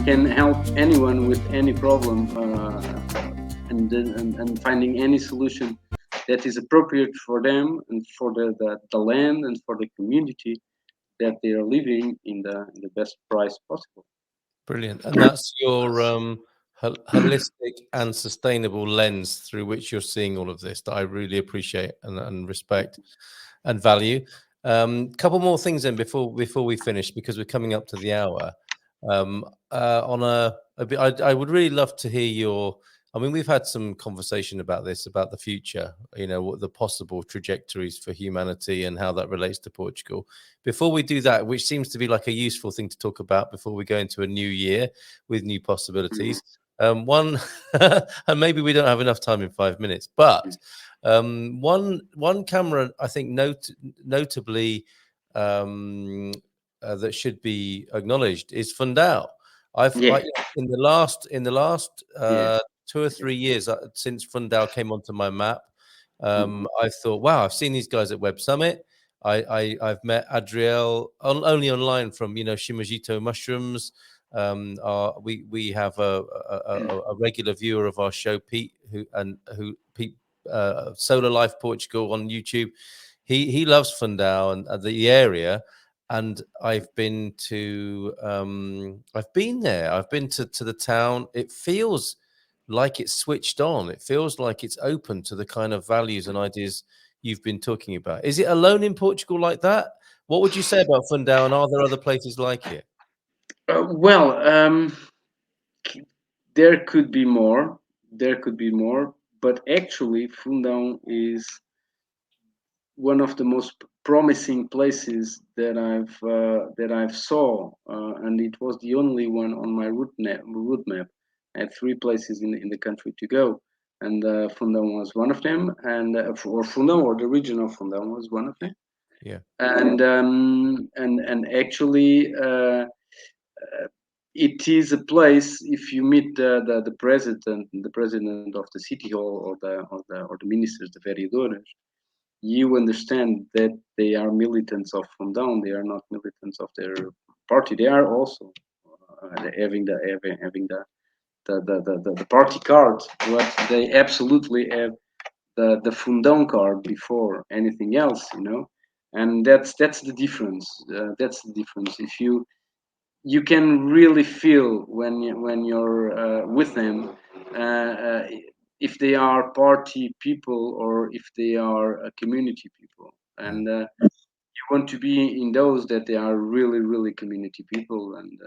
can help anyone with any problem, and finding any solution that is appropriate for them and for the land and for the community that they are living in the best price possible. Brilliant. And that's your holistic and sustainable lens through which you're seeing all of this that I really appreciate and respect and value. Couple more things then before we finish, because we're coming up to the hour. On a bit, I would really love to hear your. I mean, we've had some conversation about this, about the future, what the possible trajectories for humanity and how that relates to Portugal. Before we do that, which seems to be like a useful thing to talk about before we go into a new year with new possibilities. One, and maybe we don't have enough time in 5 minutes, but one camera, I think, notably that should be acknowledged is Fundão. In the last 2 or 3 years since Fundão came onto my map, I thought, wow, I've seen these guys at Web Summit. I've met Adriel only online from Shimajito Mushrooms. We have a regular viewer of our show, Pete, Pete Solar Life Portugal on YouTube. He loves Fundão and the area. And I've been there. I've been to the town. It feels like it's switched on. It feels like it's open to the kind of values and ideas you've been talking about. Is it alone in Portugal like that? What would you say about Fundão, and are there other places like it? There could be more. But actually, Fundão is one of the most promising places that I've saw, and it was the only one on my route map. I had 3 places in the country to go, and Fundão was one of them, and or Fundão, or the region of Fundão, was one of them. Yeah. And actually, it is a place. If you meet the president of the city hall, or the ministers, the vereadores, you understand that they are militants of Fundão. They are not militants of their party. They are also having the party card, but they absolutely have the Fundão card before anything else, and that's the difference. That's the difference. If you can really feel when you're with them, if they are party people or if they are community people, and you want to be in those that they are really community people, and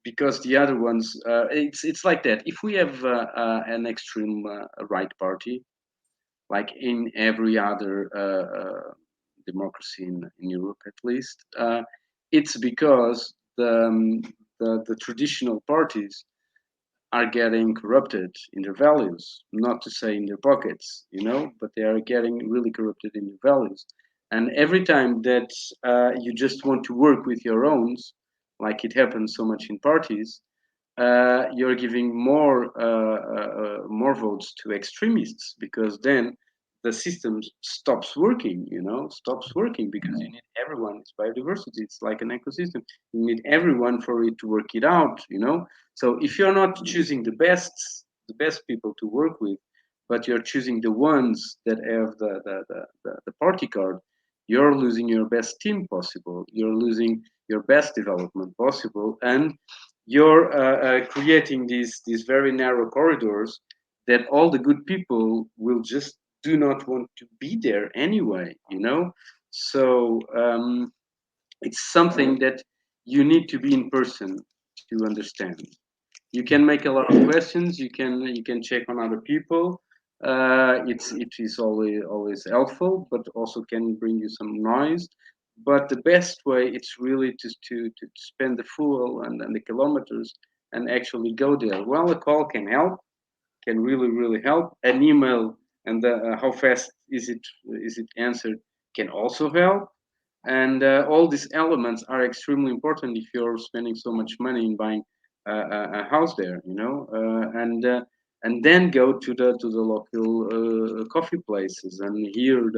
because the other ones, it's like that. If we have an extreme right party, like in every other democracy in Europe, at least, it's because the traditional parties are getting corrupted in their values, not to say in their pockets, but they are getting really corrupted in their values. And every time that you just want to work with your own, like it happens so much in parties, you're giving more votes to extremists, because then the system stops working, because you need everyone. It's biodiversity. It's like an ecosystem. You need everyone for it to work it out, So if you're not choosing the best people to work with, but you're choosing the ones that have the party card, you're losing your best team possible. You're losing your best development possible, and you're creating these very narrow corridors that all the good people will just do not want to be there anyway, So it's something that you need to be in person to understand. You can make a lot of questions. You can check on other people. It is always helpful, but also can bring you some noise. But the best way, it's really to spend the fuel and the kilometers and actually go there. Well, a call can help, can really help. An email and how fast is it answered can also help. And all these elements are extremely important if you're spending so much money in buying a house there, and then go to the local coffee places and hear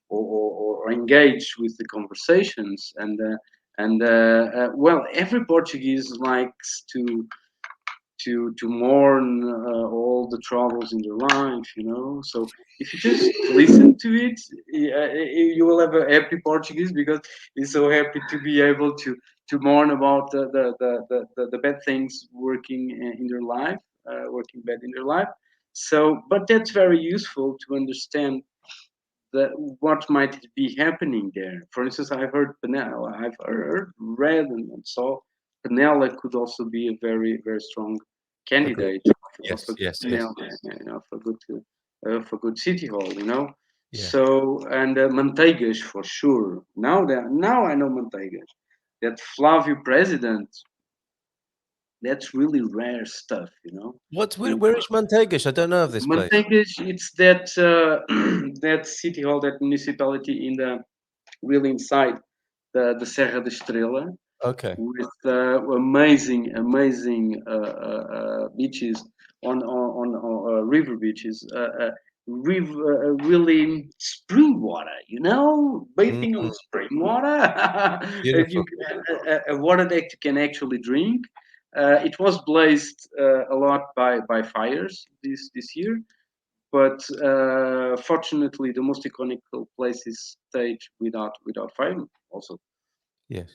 or engage with the conversations, And well, every Portuguese likes to mourn all the troubles in their life, you know. So if you just listen to it, you will have a happy Portuguese because he's so happy to be able to mourn about the bad things working in their life, working bad in their life. So, but that's very useful to understand the, what might be happening there. For instance, I heard Penella, I've heard, read, and saw Penella could also be a very, very strong Agreed. candidate of Yes, a yes, yes, Penella, yes. for good city hall, you know. Yeah. So and Manteigas for sure. Now I know Manteigas. That Flavio president, that's really rare stuff, you know. What's And where is Montegas? I don't know of this place. Manteigas, it's that that city hall, that municipality in the really inside the Serra da Estrela, Okay. with amazing beaches on river beaches, really spring water, you know, Mm, bathing on spring water. If you beautiful. a water that you can actually drink. It was blazed a lot by fires this year, but fortunately, the most economical places stayed without fire. Also, Yes.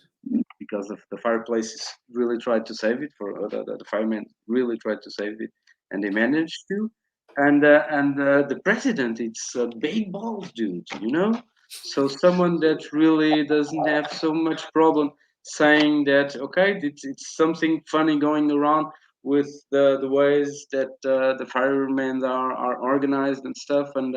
because of the fireplaces really tried to save it, for the firemen really tried to save it, and they managed to. And the president, it's a big balls dude, you know. So someone that really doesn't have so much problem saying that, okay, it's something funny going around with the ways that the firemen are organized and stuff. And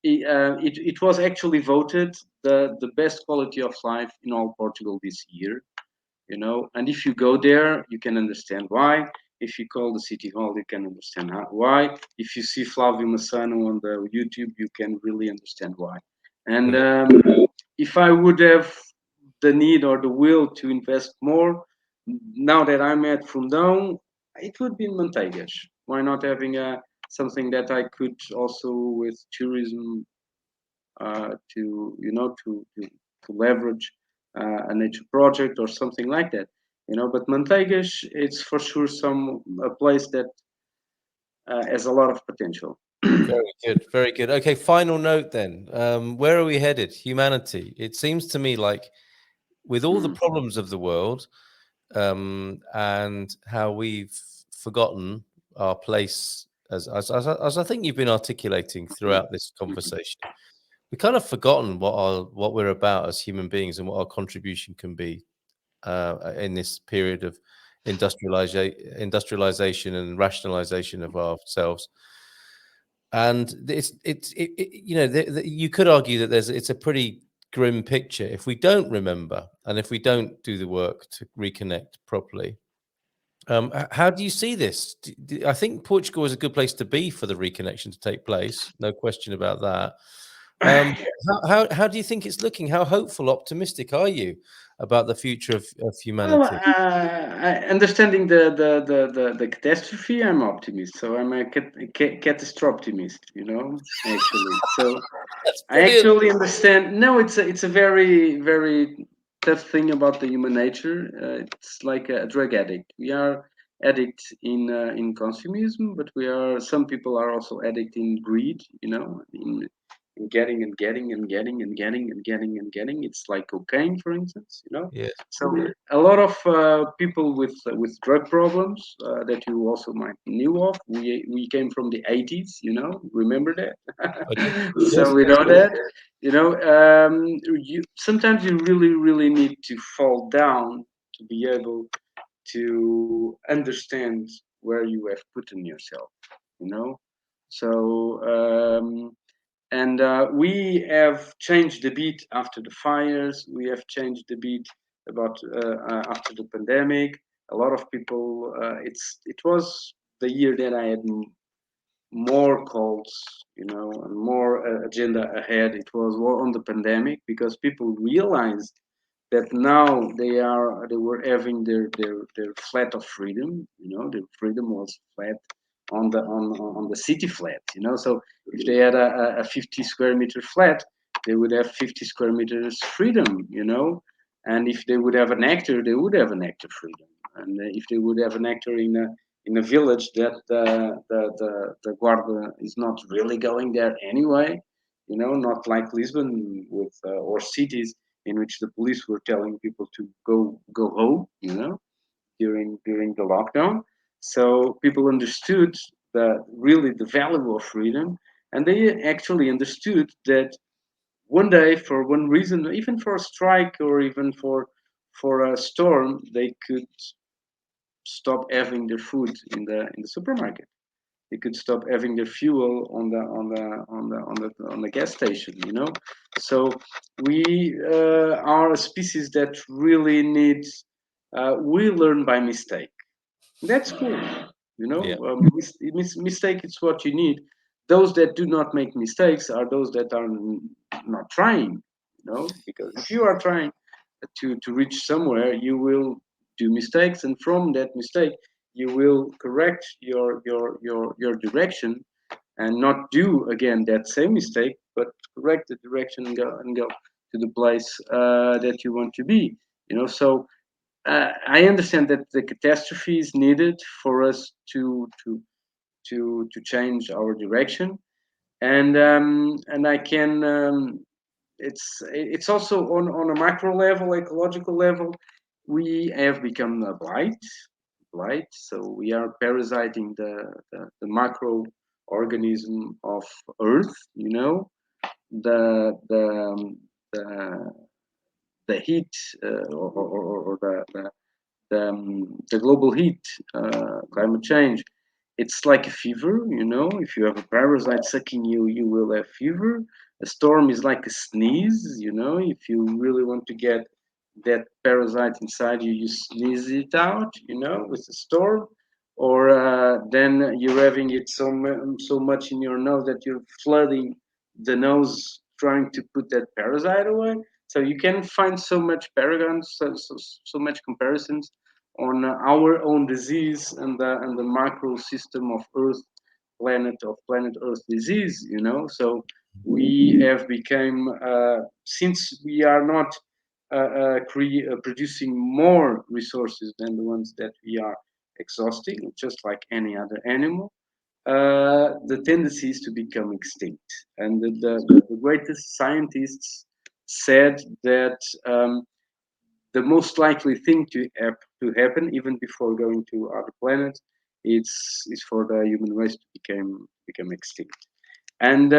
it was actually voted the best quality of life in all Portugal this year, you know. And if you go there, you can understand why. If you call the city hall, you can understand why. If you see Flavio Massano on the YouTube, you can really understand why. And Brilliant. if I would have the need or the will to invest more, now that I'm at Fundão, it would be in Manteigas. Why not having something that I could also with tourism to, you know, to leverage a nature project or something like that, you know. But Manteigas, it's for sure a place that has a lot of potential. Very good. Very good. Okay, final note then. Where are we headed? Humanity. It seems to me like with all the Mm. problems of the world, and how we've forgotten our place as I think you've been articulating throughout this conversation. We kind of forgotten what we're about as human beings and what our contribution can be in this period of industrialization and rationalization of ourselves. And you know, you could argue that it's a pretty grim picture if we don't remember and if we don't do the work to reconnect properly. How do you see this? I think Portugal is a good place to be for the reconnection to take place. No question about that. Um, how do you think it's looking? How hopeful, optimistic are you about the future of Well, humanity? understanding the catastrophe, I'm optimist. So I'm a catastrophe, you know, actually. So That's I brilliant. actually understand. No, it's a very very tough thing about the human nature. It's like a drug addict. We are addict in consumerism, but we are, some people are also addict in greed. You know, in getting and getting and getting and getting and getting and getting. It's like cocaine, for instance. You know, Yes, so a lot of people with drug problems that you also might knew of. We came from the 80s. You know, remember that. I do. So Yes, we yes, know yes. that, you know. Sometimes you really need to fall down to be able to understand where you have put in yourself, you know. So and we have changed the beat after the fires. We have changed the beat about after the pandemic. A lot of people, it was the year that I had more calls, you know, and more agenda ahead. It was more on the pandemic because people realized that now they were having their flat of freedom. You know, their freedom was flat on the city flat. You know, so if they had a 50 square meter flat, they would have 50 square meters freedom. You know, And if they would have an actor, they would have an actor freedom. And if they would have an actor in a village that the guarda is not really going there anyway, not like Lisbon with or cities in which the police were telling people to go home, during the lockdown. So people understood really the value of freedom, and they actually understood that one day, for one reason, even for a strike or even for a storm, they could stop having their food in the supermarket. They could stop having their fuel on the gas station. So we are a species that really needs. We learn by mistake. That's cool. Yeah. Mistake is what you need. Those that do not make mistakes are those that are not trying. Because if you are trying to reach somewhere, you will do mistakes, and from that mistake, you will correct your direction and not do again that same mistake, but correct the direction and go to the place that you want to be. So I understand that the catastrophe is needed for us to change our direction, and I can. It's also on a macro level, ecological level. We have become a blight. So we are parasiting the macro organism of Earth. The the the the heat or the global heat, climate change. It's like a fever. If you have a parasite sucking you, you will have fever. A storm is like a sneeze. If you really want to get that parasite inside you, you sneeze it out. With a storm. Or then you're having it so much in your nose that you're flooding the nose trying to put that parasite away. So you can find so much paragons, so much comparisons on our own disease and the macro system of Earth, planet Earth disease. So we have become since we are not producing more resources than the ones that we are exhausting, just like any other animal. The tendency is to become extinct, and the greatest scientists said that the most likely thing to happen, even before going to other planets, is for the human race to become extinct. And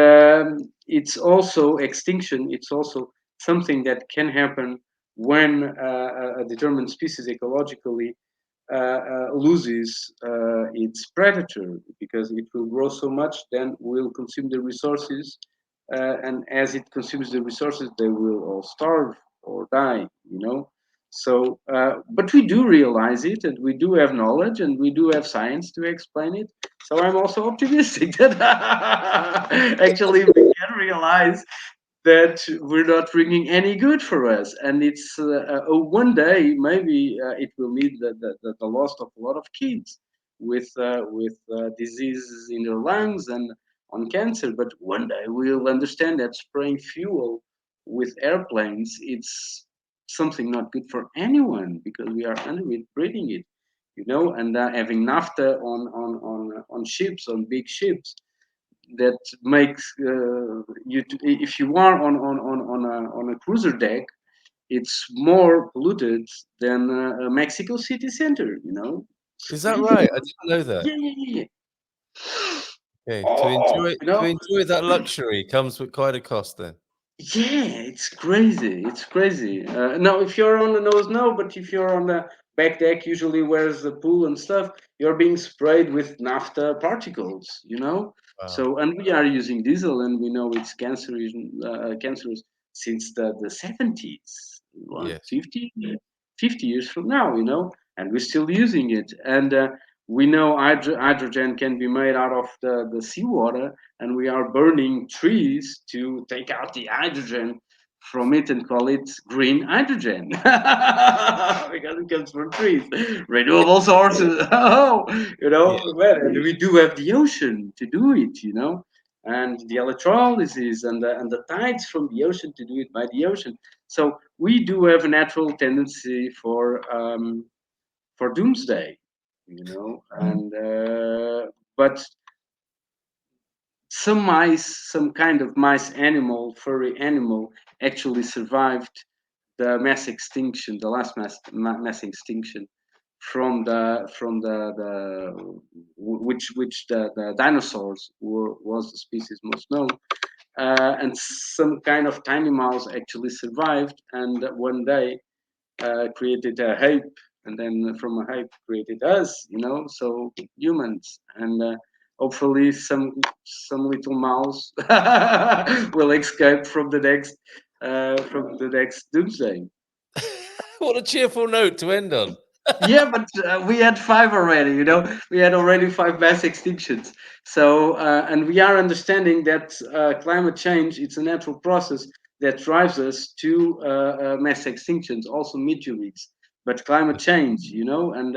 it's also extinction. It's also something that can happen when a determined species ecologically loses its predator, because it will grow so much, then will consume the resources, and as it consumes the resources, they will all starve or die. So, but we do realize it, and we do have knowledge, and we do have science to explain it. So I'm also optimistic that actually we can realize that we're not bringing any good for us, and it's one day maybe it will mean the loss of a lot of kids with diseases in their lungs and on cancer. But one day we'll understand that spraying fuel with airplanes, it's something not good for anyone, because we are under it breathing it, and having naphtha on ships, on big ships, that makes if you are on a cruiser deck, it's more polluted than Mexico City Center. It's Is that crazy. right? I didn't know that. Yeah, yeah, yeah, yeah. Okay. To Oh, enjoy to enjoy that luxury comes with quite a cost then. yeah, it's crazy. It's crazy. Now, if you're on the nose, no, but if you're on the back deck, usually where's the pool and stuff, you're being sprayed with naphtha particles. Wow. So, and we are using diesel, and we know it's cancerous since the 70s, what, Yes. 50 years from now, and we're still using it. And we know hydrogen can be made out of the seawater, and we are burning trees to take out the hydrogen from it and call it green hydrogen because it comes from trees, renewable sources. Oh, Yeah. well, and we do have the ocean to do it, and the electrolysis and the tides from the ocean to do it by the ocean. So we do have a natural tendency for doomsday, and but some kind of mice animal, furry animal, actually survived the mass extinction, the last mass extinction from the which the dinosaurs was the species most known, and some kind of tiny mouse actually survived, and one day created a ape, and then from a ape created us, so humans, and hopefully some little mouse will escape from the next doomsday. What a cheerful note to end on. Yeah, but we had five already. We had already five mass extinctions. So, and we are understanding that climate change, it's a natural process that drives us to mass extinctions, also meteorites. But climate change, and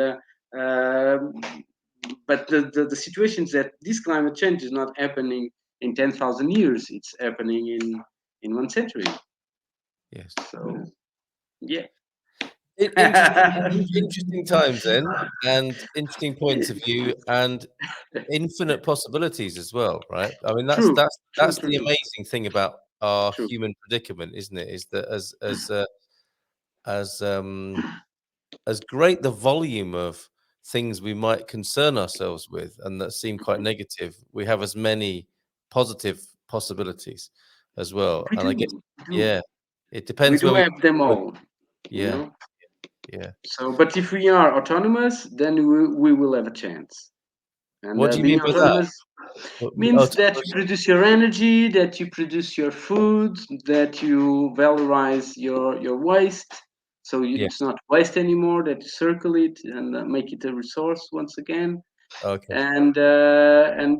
but the situation is that this climate change is not happening in 10,000 years. It's happening in 1 century. Yes. So, yeah. Interesting times then, and interesting points of view, and infinite possibilities as well, right? I mean, that's True, that's true, that's true, the true, amazing thing about our true. human predicament, isn't it? Is that as as great the volume of things we might concern ourselves with, and that seem quite negative, we have as many positive possibilities as well. We And I do, guess, we do. yeah, it We depends do where we. have them all, you Yeah, know. yeah. So, but if we are autonomous, then we will have a chance. And What do you mean being by that? autonomous means that you produce your energy, that you produce your food, that you valorize your waste. So it's Yes. not waste anymore. That you circle it and make it a resource once again. Okay. And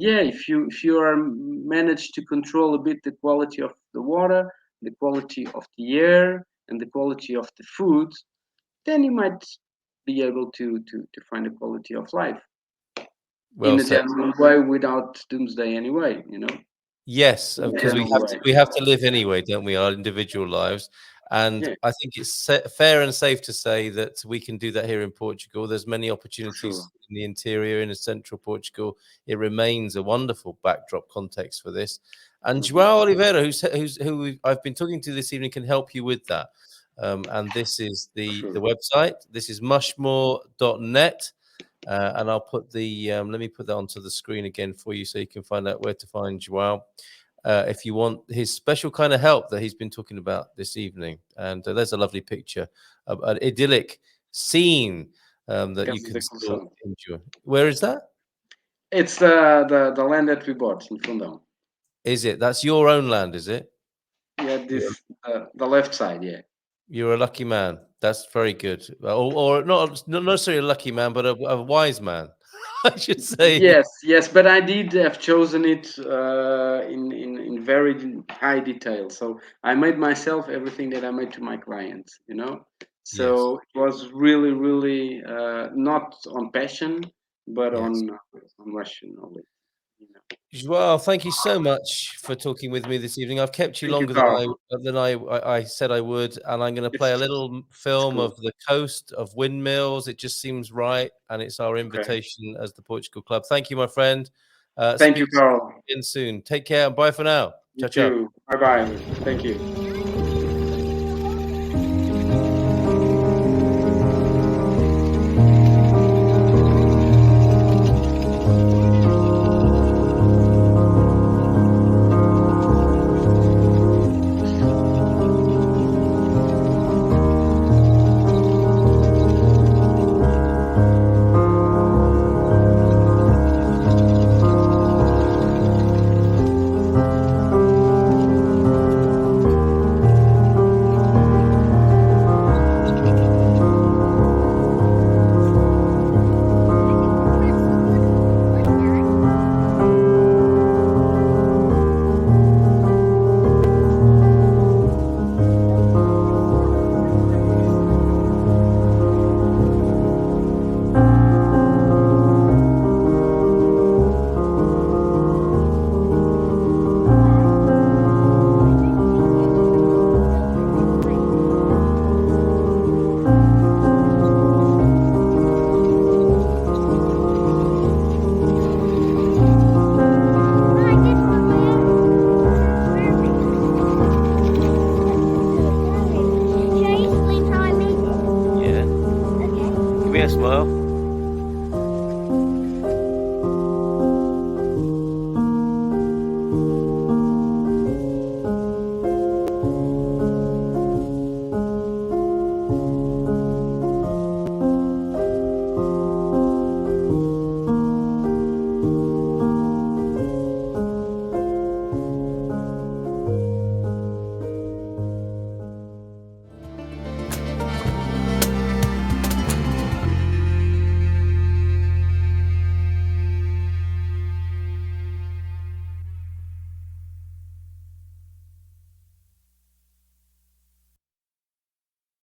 yeah, if you are managed to control a bit the quality of the water, the quality of the air, and the quality of the food, then you might be able to find a quality of life Well in a said. general way without doomsday anyway, Yes, in a because general way. we have to live anyway, don't we? Our individual lives, and Yeah, I think it's fair and safe to say that we can do that here in Portugal. There's many sure. opportunities in the interior, in central Portugal. It remains a wonderful backdrop context for this. And Mhm. João Oliveira, I've been talking to this evening, can help you with that. And this is the Sure. website. This is mushmore.net. And I'll put let me put that onto the screen again for you so you can find out where to find João. If you want his special kind of help that he's been talking about this evening. And there's a lovely picture, an idyllic scene that you Casa can da still Construção. enjoy. Where is that? It's the land that we bought in Fundão. Is it? That's your own land, is it? Yeah, You're, this the left side. Yeah. you're a lucky man. That's very good. Or not necessarily a lucky man, but a wise man, I should say. Yes, yes, but I did have chosen it in very high detail. So I made myself everything that I made to my clients. Yes. So it was really, really not on passion, but Yes. on rationality. You know. Joao, thank you so much for talking with me this evening. I've kept you Thank you, longer than Carl. I said I would, and I'm going to play a It's little it's film cool. of the coast of windmills. It just seems right, and it's our Okay. invitation as the Portugal Club. Thank you, my friend. Thank you, Speak Carl. again soon. Take care and bye for now. You Ciao, ciao. too. Bye bye. Thank you. smile.